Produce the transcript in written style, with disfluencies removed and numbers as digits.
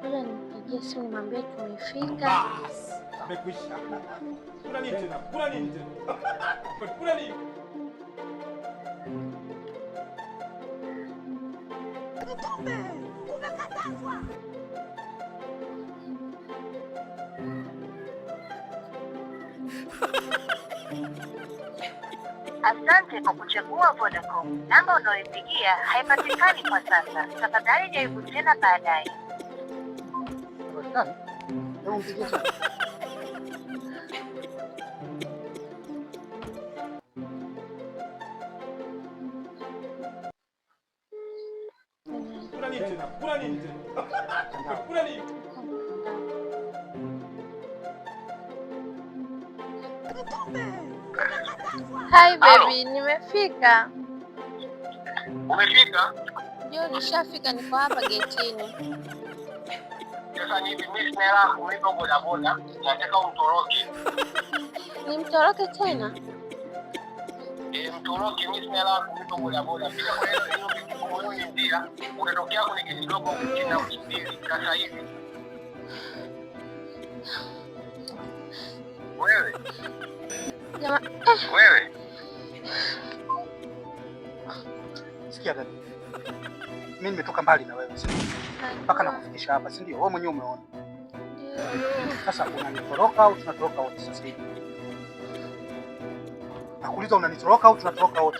Ngoja nimpigie simu nimwambie tumefika. Amekwisha. Kuna nini tena? Kuna nini tena? Kuna nini? Mtume, umekatazwa. Asante kwa kuchagua Vodacom. Namba unayoipigia haipatikani kwa sasa. Tafadhali jaribu tena baadaye. Kuna nini tena? Kuna nini tena? Kuna nini? Hi baby, nimefika. Umefika? Ndio nishafika, niko hapa getini. Sasa ni mimi sina hela kulipa bodaboda, nataka umtoroke. Nimtoroke tena? Mtoroke, mimi sina hela kulipa bodaboda. Pia wewe ni ndia, unatokea kwenye kidogo kina usindili sasa hivi. Wewe? Jamaa, Wewe? Sikia dada. Mimi nimetoka mbali na wewe sasa. Mpaka nakufikisha hapa, si ndio? Wewe mwenyewe umeona. Sasa unanitoroka au tunatoroka wote sasa hivi? Nakuuliza unanitoroka au tunatoroka wote?